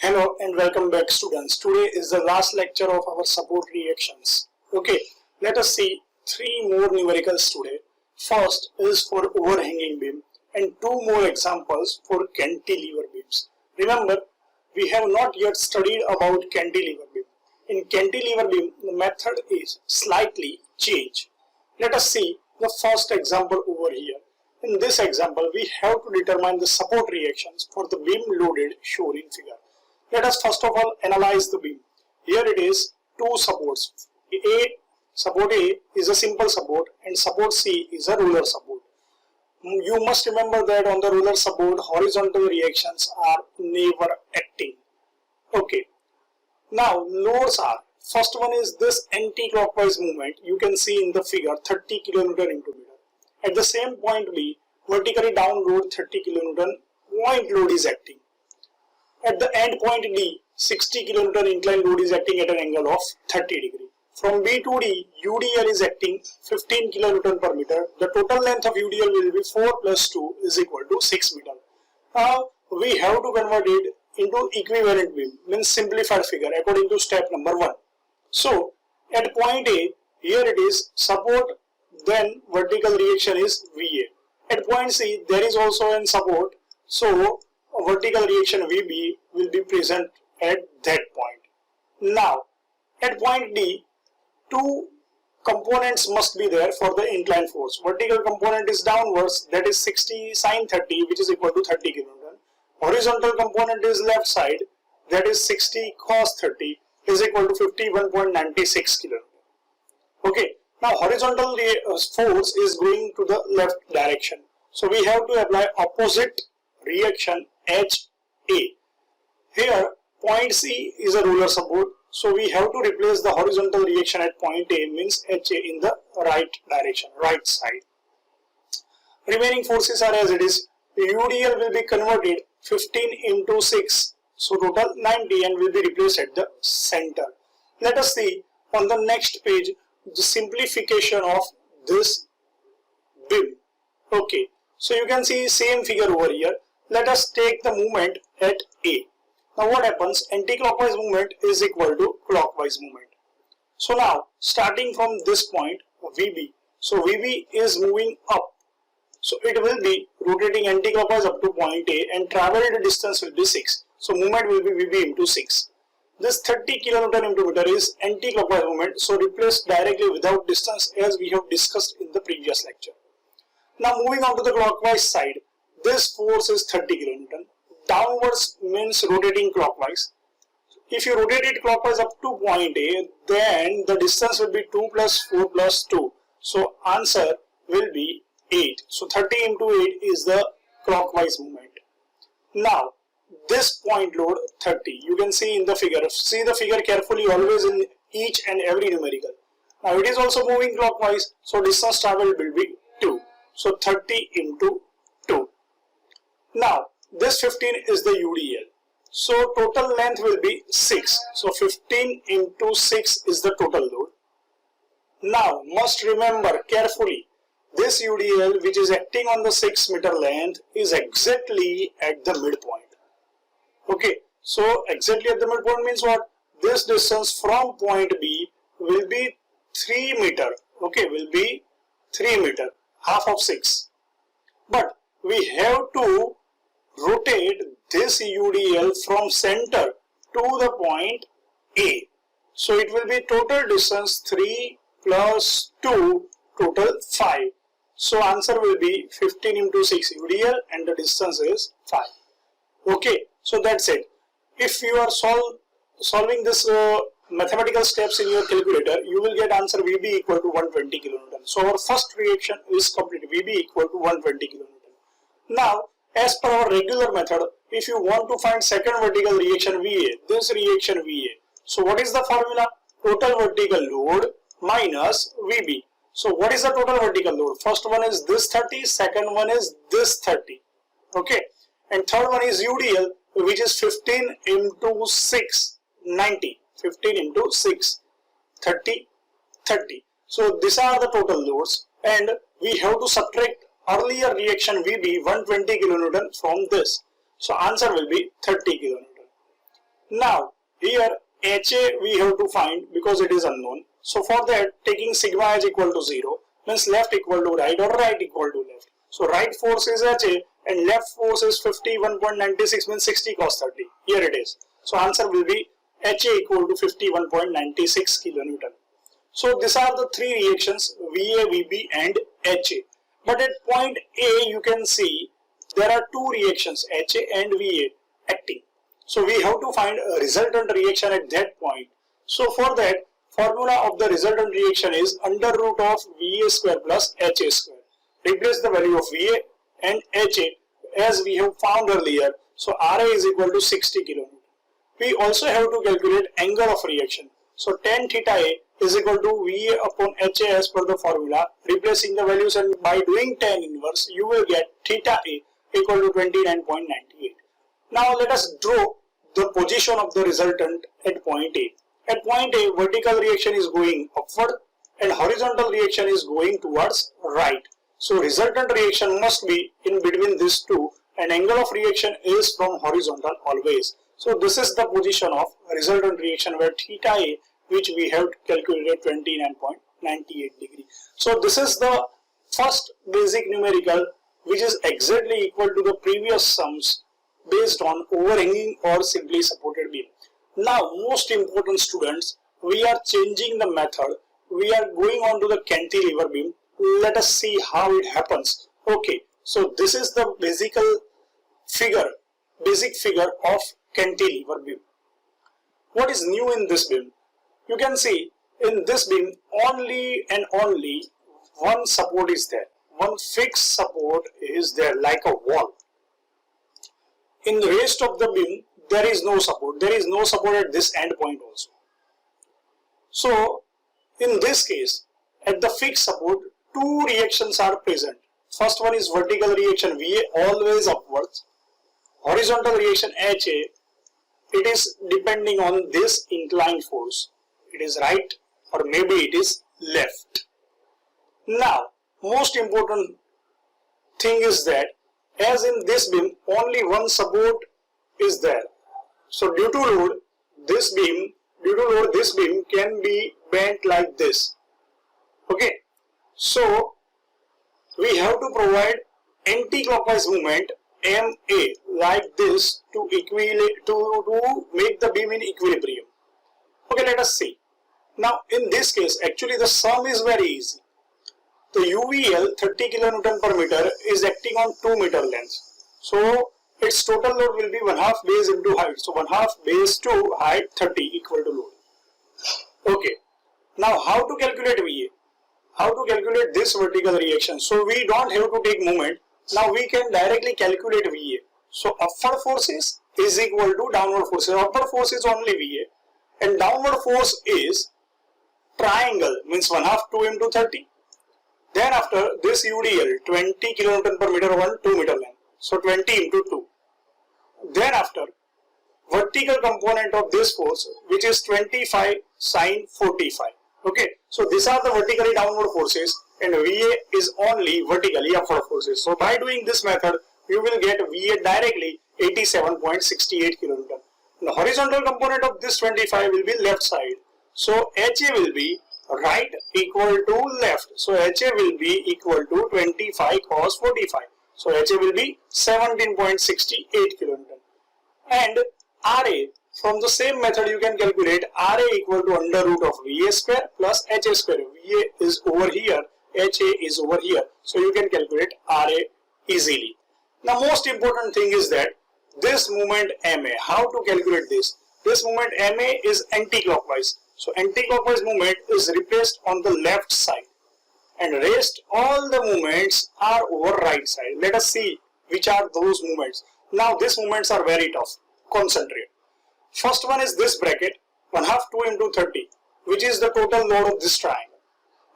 Hello and welcome back, students. Today is the last lecture of our support reactions. Okay, let us see three more numericals today. First is for overhanging beam and two more examples for cantilever beams. Remember, we have not yet studied about cantilever beam. In cantilever beam, the method is slightly changed. Let us see the first example over here. In this example, we have to determine the support reactions for the beam loaded shown in figure. Let us first of all analyze the beam. Here it is two supports. Support A is a simple support and support C is a roller support. You must remember that on the roller support, horizontal reactions are never acting. Okay. Now loads are, first one is this anti-clockwise movement. You can see in the figure 30 kN into meter. At the same point B, vertically down load 30 kN, point load is acting. At the end point D, 60 kN inclined load is acting at an angle of 30 degree. From B to D, UDL is acting 15 kN per meter. The total length of UDL will be 4 plus 2 is equal to 6 meter. Now we have to convert it into equivalent beam, means simplified figure according to step number 1. So at point A, here it is support, then vertical reaction is VA. At point C, there is also an support, so a vertical reaction VB will be present at that point. Now, at point D, two components must be there for the inclined force. Vertical component is downwards, that is 60 sine 30, which is equal to 30 kN. Horizontal component is left side, that is 60 cos 30, is equal to 51.96 kN. Okay. Now horizontal force is going to the left direction. So we have to apply opposite reaction HA. Here point C is a roller support. So we have to replace the horizontal reaction at point A, means HA, in the right direction, right side. Remaining forces are as it is. UDL will be converted 15 into 6. So total 90 and will be replaced at the center. Let us see on the next page the simplification of this beam. Okay, so you can see same figure over here. Let us take the movement at A. Now what happens? Anti-clockwise movement is equal to clockwise movement. So now starting from this point VB, so VB is moving up. So it will be rotating anti-clockwise up to point A and traveled distance will be 6. So movement will be VB into 6. This 30 kN into meter is anti-clockwise movement, so replaced directly without distance as we have discussed in the previous lecture. Now moving on to the clockwise side, this force is 30 kN. Downwards means rotating clockwise. If you rotate it clockwise up to point A, then the distance will be 2 plus 4 plus 2. So answer will be 8. So 30 into 8 is the clockwise movement. Now this point load 30, you can see in the figure. See the figure carefully always in each and every numerical. Now it is also moving clockwise, so distance traveled will be 2. So 30 into 2. Now this 15 is the UDL. So total length will be 6. So 15 into 6 is the total load. Now must remember carefully, this UDL which is acting on the 6 meter length is exactly at the midpoint. Okay, so exactly at the midpoint means what? This distance from point B will be 3 meter. Okay, will be 3 meter, half of 6. But we have to rotate this UDL from center to the point A. So it will be total distance 3 plus 2, total 5. So answer will be 15 into 6 UDL and the distance is 5. Okay, so that's it. If you are solving this mathematical steps in your calculator, you will get answer VB equal to 120 kN. So our first reaction is complete, VB equal to 120 kN. Now, as per our regular method, if you want to find second vertical reaction VA, this reaction VA. So what is the formula? Total vertical load minus VB. So what is the total vertical load? First one is this 30, second one is this 30. Okay. And third one is UDL, which is 15 into 6, 90. 15 into 6, 30, 30. So these are the total loads and we have to subtract earlier reaction VB 120 kN from this. So answer will be 30 kN. Now here HA we have to find because it is unknown. So for that, taking sigma is equal to 0 means left equal to right or right equal to left. So right force is HA and left force is 51.96 means 60 cos 30. Here it is. So answer will be HA equal to 51.96 kilonewton. So these are the three reactions VA, VB and HA. But at point A you can see there are two reactions HA and VA acting. So we have to find a resultant reaction at that point. So for that, formula of the resultant reaction is under root of VA square plus HA square. Replace the value of VA and HA as we have found earlier. So RA is equal to 60 kilonewton. We also have to calculate angle of reaction. So tan theta A is equal to VA upon HA as per the formula. Replacing the values and by doing tan inverse, you will get theta A equal to 29.98. Now let us draw the position of the resultant at point A. At point A, vertical reaction is going upward and horizontal reaction is going towards right. So resultant reaction must be in between these two and angle of reaction is from horizontal always. So this is the position of resultant reaction where theta A, which we have calculated 29.98 degree. So this is the first basic numerical which is exactly equal to the previous sums based on overhanging or simply supported beam. Now most important students, we are changing the method. We are going on to the cantilever beam. Let us see how it happens. Okay, so this is the basic figure of cantilever beam. What is new in this beam? You can see in this beam only and only one support is there. One fixed support is there like a wall. In the rest of the beam, there is no support. There is no support at this end point also. So, in this case, at the fixed support, two reactions are present. First one is vertical reaction VA, always upwards. Horizontal reaction HA, it is depending on this inclined force. It is right or maybe it is left. Now, most important thing is that as in this beam, only one support is there. So due to load, this beam can be bent like this. Okay. So we have to provide anti-clockwise movement MA like this to make the beam in equilibrium. Okay, let us see. Now in this case, actually the sum is very easy. The UVL 30 kilonewton per meter is acting on 2 meter length. So its total load will be 1/2 base into height. So 1/2 base to height 30 equal to load. Okay. Now how to calculate VA? How to calculate this vertical reaction? So we don't have to take moment. Now we can directly calculate VA. So upward forces is equal to downward forces. Upward force is only VA and downward force is triangle means 1/2 2 into 30. Then after this UDL 20 kilonewton per meter on 2 meter length. So 20 into 2. Then after vertical component of this force which is 25 sine 45. Okay. So these are the vertically downward forces and VA is only vertically upward forces. So by doing this method you will get VA directly 87.68 kilonewton. The horizontal component of this 25 will be left side. So HA will be right equal to left. So HA will be equal to 25 cos 45. So HA will be 17.68 kilonewton. And RA, from the same method you can calculate RA equal to under root of VA square plus HA square. VA is over here, HA is over here. So you can calculate RA easily. Now most important thing is that this moment MA, how to calculate this? This moment MA is anti-clockwise. So anti-clockwise movement is replaced on the left side and rest all the movements are over right side. Let us see which are those movements. Now these movements are very tough. Concentrate. First one is this bracket 1/2 2 into 30 which is the total load of this triangle.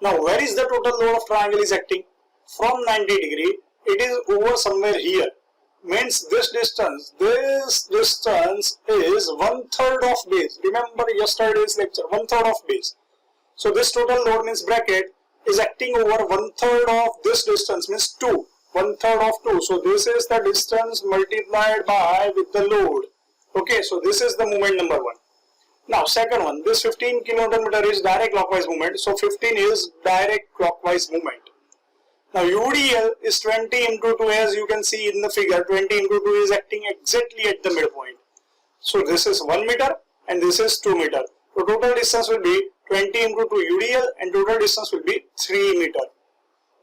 Now where is the total load of triangle is acting? From 90 degree it is over somewhere here. Means this distance is 1/3 of base. Remember yesterday's lecture, 1/3 of base. So this total load means bracket is acting over 1/3 of this distance means 2. 1/3 of 2. So this is the distance multiplied by with the load. Okay, Okay, so this is the movement number 1. Now second one, this 15 kN is direct clockwise movement. So 15 is direct clockwise movement. Now UDL is 20 into 2, as you can see in the figure. 20 into 2 is acting exactly at the midpoint. So this is 1 meter and this is 2 meter. So total distance will be 20 into 2 UDL and total distance will be 3 meter.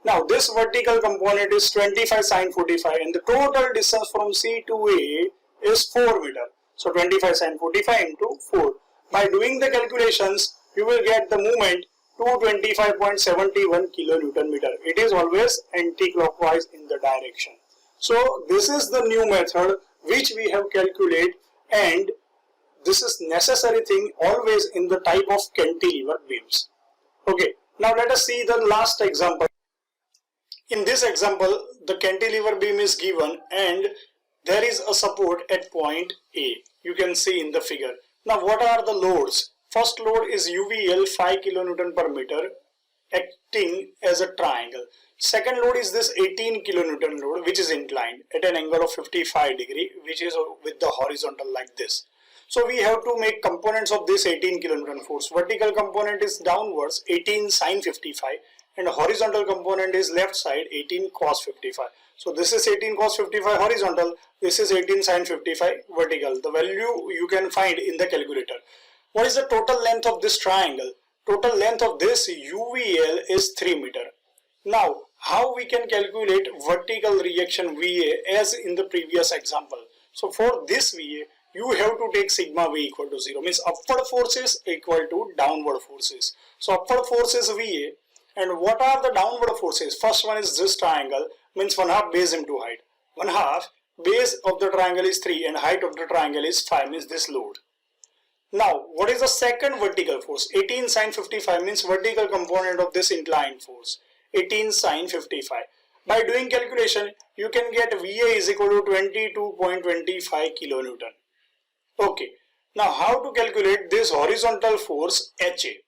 Now this vertical component is 25 sine 45 and the total distance from C to A is 4 meter. So 25 sine 45 into 4. By doing the calculations, you will get the movement 225.71 kilonewton meter. It is always anti-clockwise in the direction. So this is the new method which we have calculated, and this is necessary thing always in the type of cantilever beams. Okay, now let us see the last example. In this example, the cantilever beam is given and there is a support at point A. You can see in the figure. Now what are the loads? First load is UVL 5 kN per meter acting as a triangle. Second load is this 18 kN load which is inclined at an angle of 55 degree, which is with the horizontal like this. So we have to make components of this 18 kN force. Vertical component is downwards 18 sine 55 and horizontal component is left side 18 cos 55. So this is 18 cos 55 horizontal, this is 18 sine 55 vertical. The value you can find in the calculator. What is the total length of this triangle? Total length of this UVL is 3 meter. Now how we can calculate vertical reaction VA as in the previous example? So for this VA, you have to take sigma V equal to 0, means upward forces equal to downward forces. So upward force is VA, and what are the downward forces? First one is this triangle, means 1/2 base into height. 1/2 base of the triangle is 3 and height of the triangle is 5, means this load. Now what is the second vertical force? 18 sine 55 means vertical component of this inclined force. 18 sine 55. By doing calculation, you can get VA is equal to 22.25 kilonewton. Okay, now how to calculate this horizontal force HA?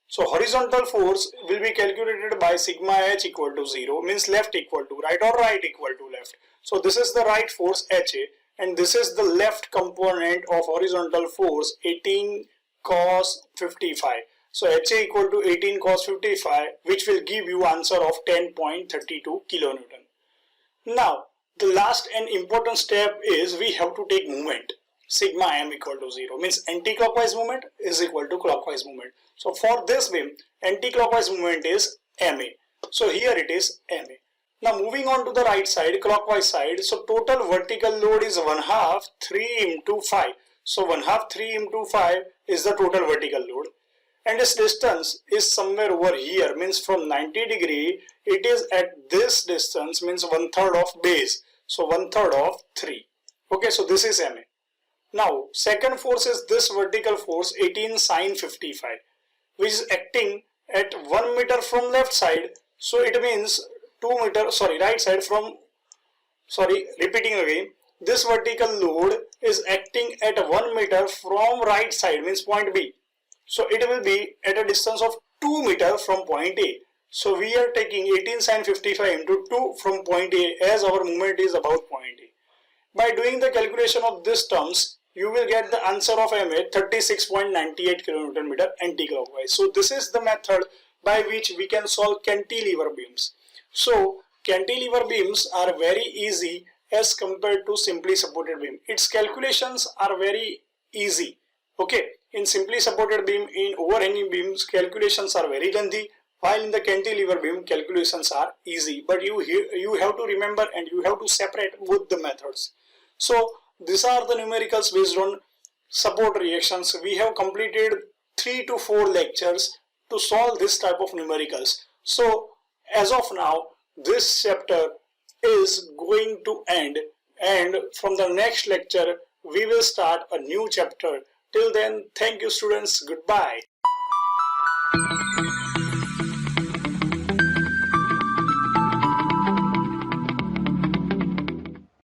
So horizontal force will be calculated by sigma H equal to 0, means left equal to right or right equal to left. So this is the right force HA and this is the left component of horizontal force 18 cos 55. So HA equal to 18 cos 55, which will give you answer of 10.32 kilonewton. Now the last and important step is we have to take moment. Sigma m equal to 0, means anti-clockwise movement is equal to clockwise movement. So for this beam, anti-clockwise movement is MA. So here it is MA. Now moving on to the right side, clockwise side. So total vertical load is 1/2 3 into 5. So 1/2 3 into 5 is the total vertical load. And its distance is somewhere over here, means from 90 degree, it is at this distance, means 1/3 of base. So 1/3 of 3. Okay, so this is MA. Now second force is this vertical force 18 sine 55, which is acting at 1 meter from left side. So it means 2 meter, right side from, repeating again, this vertical load is acting at 1 meter from right side, means point B. So it will be at a distance of 2 meter from point A. So we are taking 18 sine 55 into 2 from point A, as our movement is about point A. By doing the calculation of these terms, you will get the answer of MA 36.98 kilonewton meter anti-clockwise. So this is the method by which we can solve cantilever beams. So cantilever beams are very easy as compared to simply supported beam. Its calculations are very easy. Okay, in simply supported beam, in overhanging beams, calculations are very lengthy, while in the cantilever beam, calculations are easy. But you have to remember and you have to separate both the methods. So these are the numericals based on support reactions. We have completed 3 to 4 lectures to solve this type of numericals. So as of now, this chapter is going to end, and from the next lecture we will start a new chapter. Till then, thank you students, goodbye.